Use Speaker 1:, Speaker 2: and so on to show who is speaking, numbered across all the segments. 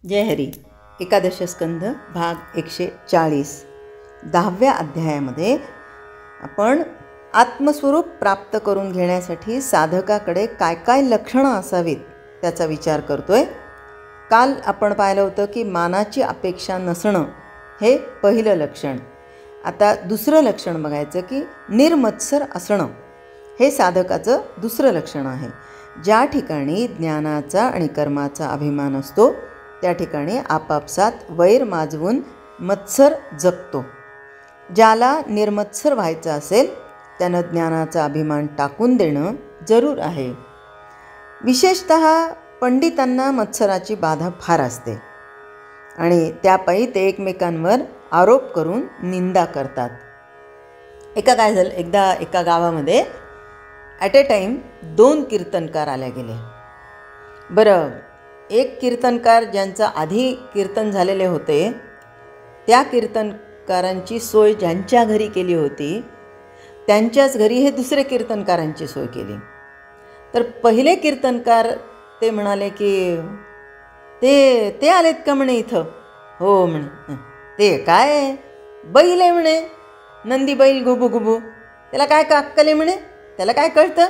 Speaker 1: जय हरी. एकादश स्कंध भाग 140. 10व्या अध्यायामध्ये आपण आत्मस्वरूप प्राप्त करून घेण्यासाठी साधकाकडे काय काय लक्षणं असावीत त्याचा विचार करतोय. काल आपण पाहिलं होतं की मानाची अपेक्षा नसणं हे पहिलं लक्षण. आता दुसरं लक्षण बघायचं की निर्मत्सर असणं हे साधकाचं दुसरं लक्षण आहे. ज्या ठिकाणी ज्ञानाचा आणि कर्माचा अभिमान असतो त्या ठिकाणी आपापसात वैर माजवून मत्सर जगतो. ज्याला निर्मत्सर व्हायचं असेल त्यानं ज्ञानाचा अभिमान टाकून देणं जरूर आहे. विशेषतः पंडितांना मत्सराची बाधा फार असते आणि त्यापायी ते एकमेकांवर आरोप करून निंदा करतात. काय झालं, एकदा एका गावामध्ये ॲट ए टाईम 2 कीर्तनकार आले गेले. बरं, एक कीर्तनकार ज्यांचं आधी कीर्तन झालेले होते त्या कीर्तनकारांची सोय ज्यांच्या घरी केली होती त्यांच्याच घरी हे दुसरे कीर्तनकारांची सोय केली. तर पहिले कीर्तनकार ते म्हणाले की ते आलेत का म्हणे इथं. हो म्हणे. ते काय बैल आहे म्हणे, नंदी बैल गुबू गुबू, त्याला काय का अक्कल आहे म्हणे, त्याला काय कळतं.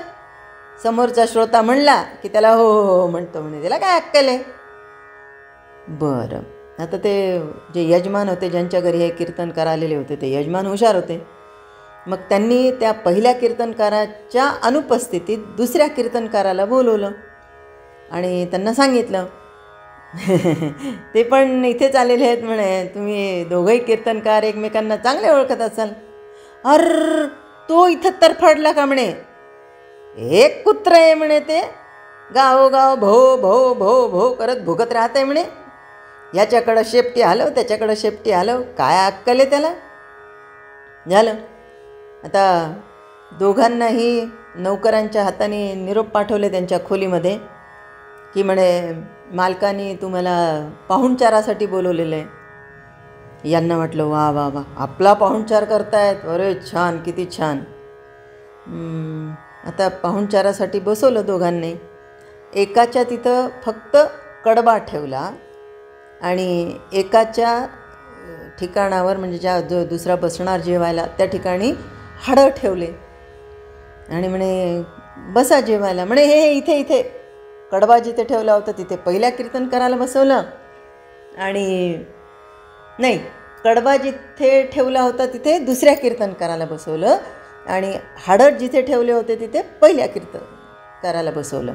Speaker 1: समोरचा श्रोता म्हणला की त्याला हो हो हो म्हणतो म्हणे, त्याला काय अक्कल आहे. बरं, आता ते जे यजमान होते ज्यांच्या घरी हे कीर्तनकार आलेले होते ते यजमान हुशार होते. मग त्यांनी त्या पहिल्या कीर्तनकाराच्या अनुपस्थितीत दुसऱ्या कीर्तनकाराला बोलवलं आणि त्यांना सांगितलं ते पण इथेच आलेले आहेत म्हणे, तुम्ही दोघंही कीर्तनकार एकमेकांना चांगले ओळखत असाल. अर तो इथं तरफडला का म्हणे, एक कुत्र आहे म्हणे, ते गावोगाव भो भो भो भो करत भुगत राहते म्हणे, याच्याकडं शेपटी हलव त्याच्याकडं शेपटी हलव, काय अक्कल आहे त्याला. झालं. आता दोघांनाही नौकरांच्या हाताने निरोप पाठवले त्यांच्या खोलीमध्ये की म्हणे मालकाने तुम्हाला पाहुणचारासाठी बोलवलेलं आहे. यांना वाटलं वा वा वा, आपला पाहुणचार करतायत, अरे छान, किती छान. आता पाहुणचारासाठी बसवलं दोघांनी. एकाच्या तिथं फक्त कडबा ठेवला आणि एकाच्या ठिकाणावर म्हणजे जो दुसरा बसणार जेवायला त्या ठिकाणी हाडं ठेवले आणि म्हणे बसा जेवायला. म्हणे हे इथे इथे कडबा जिथे ठेवला होता तिथे पहिल्या कीर्तनकाराला बसवलं आणि नाही, कडबा जिथे ठेवला होता तिथे दुसऱ्या कीर्तनकाराला बसवलं आणि हाडं जिथे ठेवले होते तिथे पहिल्या कीर्तनकाराला बसवलं.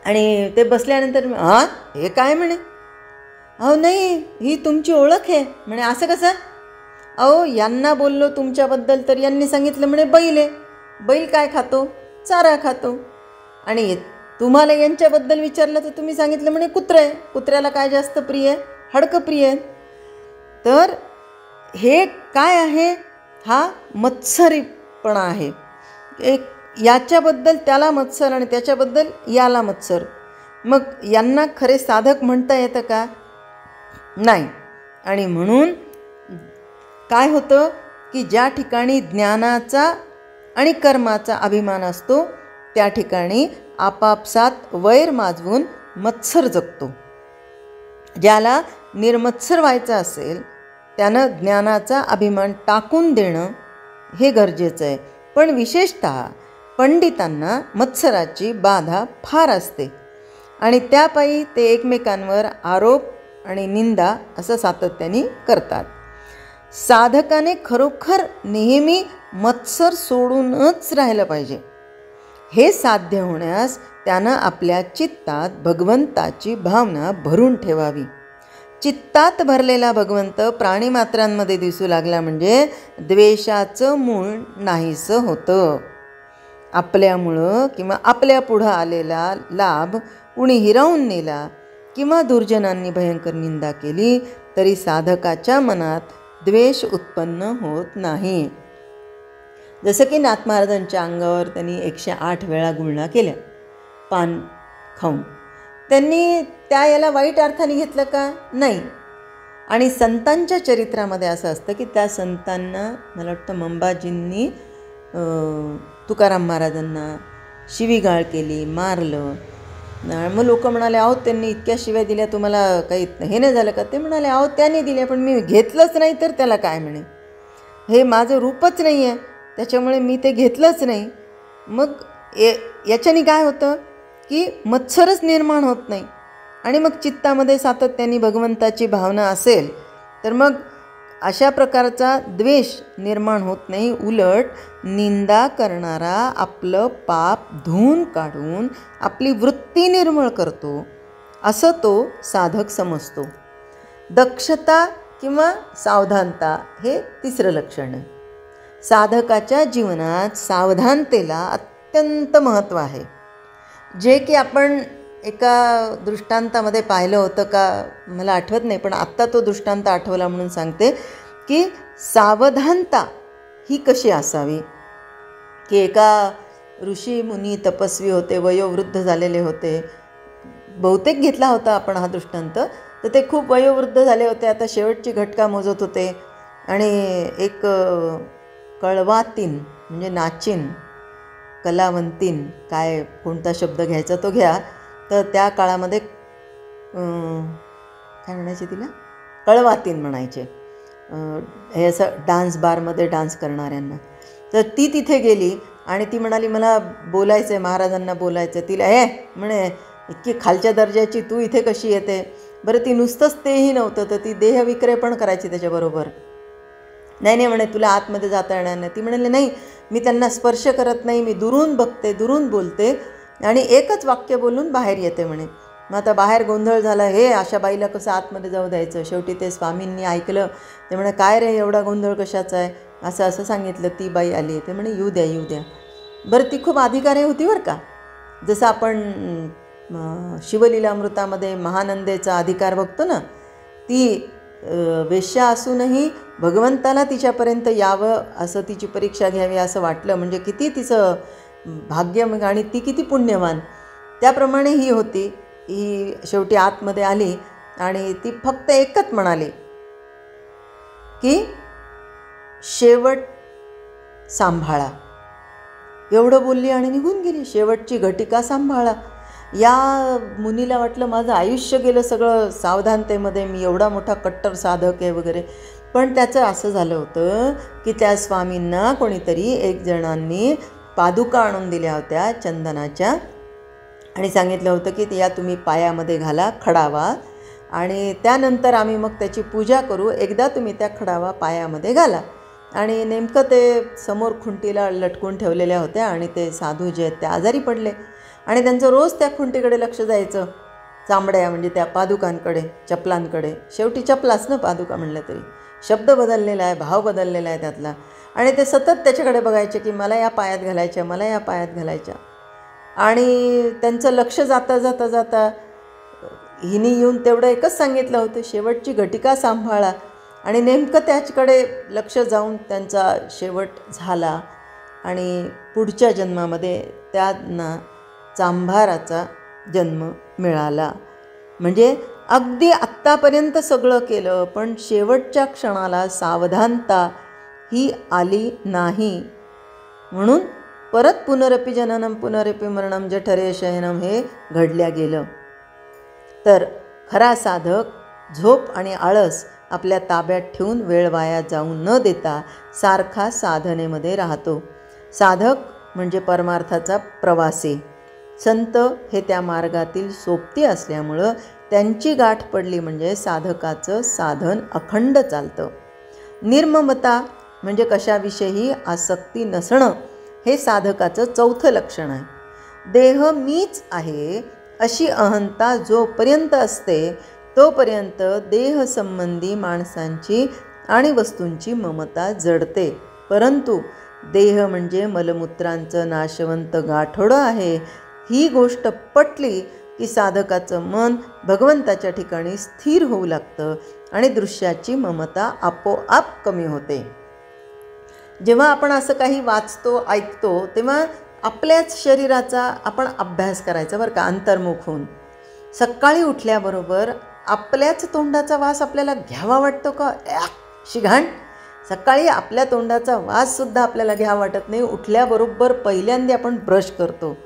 Speaker 1: आणि ते बसल्यानंतर हां हे काय म्हणे, अहो नाही ही तुमची ओळख आहे म्हणे. असं कसं. अहो यांना बोललो तुमच्याबद्दल तर यांनी सांगितलं म्हणे बैल आहे. बैल काय खातो, चारा खातो. आणि तुम्हाला यांच्याबद्दल विचारलं तर तुम्ही सांगितलं म्हणे कुत्रं आहे. कुत्र्याला काय जास्त प्रिय आहे, हाडकं प्रिय आहे. तर हे काय आहे, हा मत्सरीपणा आहे. एक याच्याबद्दल त्याला मत्सर आणि त्याच्याबद्दल याला मत्सर. मग यांना खरे साधक म्हणता येतं का, नाही. आणि म्हणून काय होतं की ज्या ठिकाणी ज्ञानाचा आणि कर्माचा अभिमान असतो त्या ठिकाणी आपापसात वैर माजवून मत्सर जगतो. ज्याला निर्मत्सर व्हायचं असेल त्यानं ज्ञानाचा अभिमान टाकून देणं हे गरजेचं आहे. पण विशेषतः पंडितांना मत्सराची बाधा फार असते आणि त्यापायी ते एकमेकांवर आरोप आणि निंदा असं सातत्याने करतात. साधकाने खरोखर नेहमी मत्सर सोडूनच राहिलं पाहिजे. हे साध्य होण्यास त्यानं आपल्या चित्तात भगवंताची भावना भरून ठेवावी. चित्तात भरलेला भगवंत प्राणीमात्रांमध्ये दिसू लागला म्हणजे द्वेषाचं मूळ नाहीसं होतं. आपल्यामुळं किंवा आपल्या पुढं आलेला लाभ कुणी हिरावून नेला किंवा दुर्जनांनी भयंकर निंदा केली तरी साधकाच्या मनात द्वेष उत्पन्न होत नाही. जसं की नाथ महाराजांच्या अंगावर त्यांनी 108 वेळा गुळण्या केल्या पान खाऊन. त्यांनी त्या याला वाईट अर्थाने घेतलं का, नाही. आणि संतांच्या चरित्रामध्ये असं असतं की त्या संतांना मला वाटतं मंबाजींनी तुकाराम महाराजांना शिवीगाळ केली, मारलं, मग लोक म्हणाले, अहो त्यांनी इतक्या शिव्या दिल्या, तुम्हाला काही हे नाही झालं का? ते म्हणाले, अहो त्याने दिल्या, पण मी घेतलंच नाही तर त्याला काय म्हणे, हे माझं रूपच नाही आहे, त्याच्यामुळे मी ते घेतलंच नाही. मग याच्याने काय होतं की मत्सरच निर्माण होत नाही, आणि मग चित्तामध्ये सातत्याने भगवंताची भावना असेल तर मग अशा प्रकारचा द्वेष निर्माण होत नाही. उलट निंदा करणारा आपलं पाप धुवून काढून आपली वृत्ती निर्मळ करतो, असं तो साधक समजतो. दक्षता किंवा सावधानता हे तिसरं लक्षण आहे. साधकाच्या जीवनात सावधानतेला अत्यंत महत्त्व आहे, जे की आपण एका दृष्टांतामध्ये पाहिलं होतं का मला आठवत नाही, पण आत्ता तो दृष्टांत आठवला म्हणून सांगते की सावधानता ही कशी असावी. की एका ऋषी मुनी तपस्वी होते, वयोवृद्ध झालेले होते, बहुतेक घेतला होता आपण हा दृष्टांत. तर ते खूप वयोवृद्ध झाले होते, आता शेवटची घटका मोजत होते, आणि एक कळवातीन म्हणजे नाचिन, कलावंतीन, काय कोणता शब्द घ्यायचा तो घ्या, तर त्या काळामध्ये काय म्हणायचे तिला, कळवातीन म्हणायचे, हे असं डान्स बारमध्ये डान्स करणाऱ्यांना. तर ती तिथे गेली आणि ती म्हणाली, मला बोलायचं आहे, महाराजांना बोलायचं आहे. तिला म्हणे इतकी खालच्या दर्जाची तू इथे कशी येते? बरं, ती नुसतंच तेही नव्हतं, तर ती देहविक्रय पण करायची त्याच्याबरोबर. नाही म्हणे, तुला आतमध्ये जाता येणार नाही. ती म्हणाली, नाही, मी त्यांना स्पर्श करत नाही, मी दुरून बघते, दुरून बोलते, आणि एकच वाक्य बोलून बाहेर येते म्हणे. मग आता बाहेर गोंधळ झाला, अशा बाईला कसं आतमध्ये जाऊ द्यायचं? शेवटी ते स्वामींनी ऐकलं. ते म्हणे, काय रे एवढा गोंधळ कशाचा आहे? असं सांगितलं. ती बाई आली, ते म्हणे, येऊ द्या. बरं, ती खूप अधिकारी होती बरं का. जसं आपण शिवलीलामृतामध्ये महानंदेचा अधिकार बघतो ना, ती वेश्या असूनही भगवंताला तिच्यापर्यंत यावं असं तिची परीक्षा घ्यावी असं वाटलं. म्हणजे किती तिचं भाग्य, आणि ती किती पुण्यवान. त्याप्रमाणे ही होती. ही शेवटी आतमध्ये आली आणि ती फक्त एकच म्हणाली की शेवट सांभाळा, एवढं बोलली आणि निघून गेली. शेवटची घटिका सांभाळा. या मुनीला वाटलं माझं आयुष्य गेलं सगळं सावधानतेमध्ये, मी एवढा मोठा कट्टर साधक आहे वगैरे. पण त्याचं असं झालं होतं की त्या स्वामींना कोणीतरी एक जणांनी पादुका आणून दिल्या होत्या चंदनाच्या, आणि सांगितलं होतं की या तुम्ही पायामध्ये घाला, खडावा, आणि त्यानंतर आम्ही मग त्याची पूजा करू. एकदा तुम्ही त्या खडावा पायामध्ये घाला. आणि नेमकं ते समोर खुंटीला लटकून ठेवलेल्या होत्या, आणि ते साधू जे आहेत ते आजारी पडले, आणि त्यांचं रोज त्या खुंटीकडे लक्ष जायचं, चांबड्या म्हणजे त्या पादुकांकडे, चपलांकडे. शेवटी चपलाच ना पादुका म्हणलं तरी, शब्द बदललेला आहे, भाव बदललेला आहे त्यातला. आणि ते सतत त्याच्याकडे बघायचे की मला या पायात घालायच्या, मला या पायात घालायच्या. आणि त्यांचं लक्ष जाता हिनी येऊन तेवढं एकच सांगितलं होतं, शेवटची घटिका सांभाळा. आणि नेमकं त्याच्याकडे लक्ष जाऊन त्यांचा शेवट झाला, आणि पुढच्या जन्मामध्ये त्यांना चांभाराचा जन्म मिळाला. म्हणजे अगदी आत्तापर्यंत सगळं केलं, पण शेवटच्या क्षणाला सावधानता ही आली नाही, म्हणून परत पुनरपि जननम पुनरपि मरणम जठरे शयनम हे घडल्या गेलं. तर खरा साधक झोप आणि आळस आपल्या ताब्यात ठेवून वेळ वाया जाऊ न देता सारखा साधनेमध्ये राहतो. साधक म्हणजे परमार्थाचा प्रवासी. संत हे त्या मार्गातील सोबती असल्यामुळं त्यांची गाठ पडली म्हणजे साधकाचं साधन अखंड चालतं. निर्ममता म्हणजे कशाविषयी आसक्ती नसणं हे साधकाचं चौथं लक्षण आहे. देह मीच आहे अशी अहंता जोपर्यंत असते तोपर्यंत देहसंबंधी माणसांची आणि वस्तूंची ममता जडते. परंतु देह म्हणजे मलमूत्रांचं नाशवंत गाठोडं आहे, ही गोष्ट पटली की साधकाचं मन भगवंताच्या ठिकाणी स्थिर होऊ लागतं आणि दृश्याची ममता आपोआप कमी होते. जेव्हा आपण असं काही वाचतो, ऐकतो, तेव्हा आपल्याच शरीराचा आपण अभ्यास करायचा बरं का, अंतर्मुख होऊन. सकाळी उठल्याबरोबर आपल्याच तोंडाचा वास आपल्याला घ्यावा वाटतो का? शिघाण. सकाळी आपल्या तोंडाचा वाससुद्धा आपल्याला घ्यावा वाटत नाही. उठल्याबरोबर पहिल्यांदा आपण ब्रश करतो,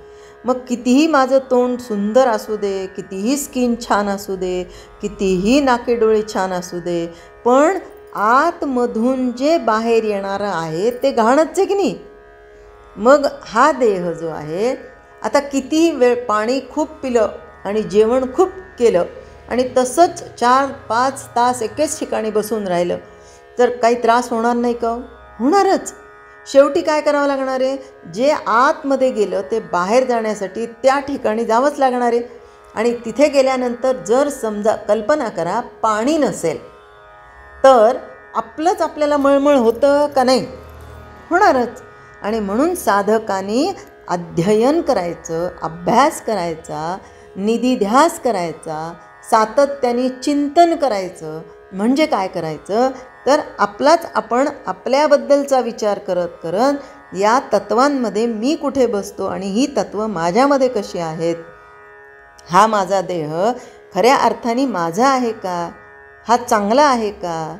Speaker 1: मग कितीही माझं तोंड सुंदर असू दे, कितीही स्किन छान असू दे, कितीही नाकेडोळे छान असू दे, पण आतमधून जे बाहेर येणारं आहे ते घाणच आहे की नाही. मग हा देह जो आहे, आता कितीही वेळ पाणी खूप पिलं आणि जेवण खूप केलं आणि तसंच 4-5 तास एकेच ठिकाणी बसून राहिलं तर काही त्रास होणार नाही का? होणारच. शेवटी काय करावं लागणार आहे? जे आतमध्ये गेलं ते बाहेर जाण्यासाठी त्या ठिकाणी जावंच लागणार आहे. आणि तिथे गेल्यानंतर जर समजा कल्पना करा पाणी नसेल तर आपलंच आपल्याला मळमळ होतं का नाही? होणारच. आणि म्हणून साधकांनी अध्ययन करायचं, अभ्यास करायचा, निधिध्यास करायचा, सातत्याने चिंतन करायचं. म्हणजे काय करायचं तर आपण आपल्याबद्दलचा विचार करत करत या तत्वांमध्ये मी कुठे बसतो आणि ही तत्त्वं माझ्यामध्ये कशी आहेत, हा माझा देह खऱ्या अर्थाने माझा आहे का, हा चांगला आहे का,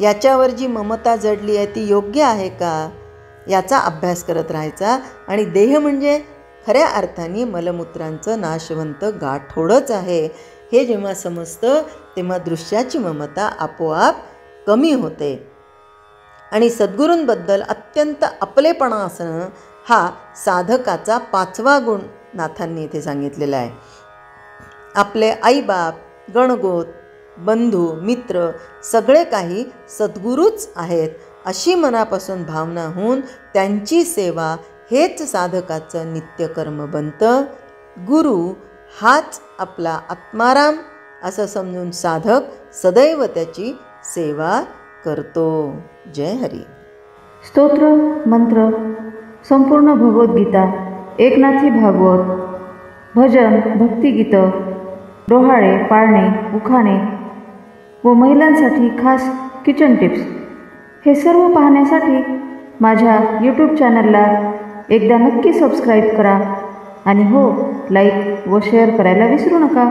Speaker 1: याच्यावर जी ममता जडली आहे ती योग्य आहे का, याचा अभ्यास करत राहायचा. आणि देह म्हणजे खऱ्या अर्थाने मलमूत्रांचं नाशवंत गाठोडच आहे हे जेव्हा समजतं तेव्हा दृश्याची ममता आपोआप कमी होते. आणि सद्गुरूंबद्दल अत्यंत आपलेपणा असणं हा साधकाचा 5वा गुण नाथांनी इथे सांगितलेला आहे. आपले आईबाप, गणगोत, बंधू, मित्र सगळे काही सद्गुरूच आहेत अशी मनापासून भावना होऊन त्यांची सेवा हेच साधकाचं नित्यकर्म बनतं. गुरु हाच आपला आत्माराम असं समजून साधक सदैव त्याची सेवा करतो. जय हरी.
Speaker 2: स्तोत्र मंत्र संपूर्ण भगवद्गीता, एकनाथी भागवत, भजन, भक्तिगीतं, डोहाळे, पाळणे, उखाणे व महिलांसाठी खास किचन टिप्स हे सर्व पाहण्यासाठी माझ्या यूट्यूब चॅनलला एकदा नक्की सबस्क्राईब करा आणि हो, लाईक व शेअर करायला विसरू नका.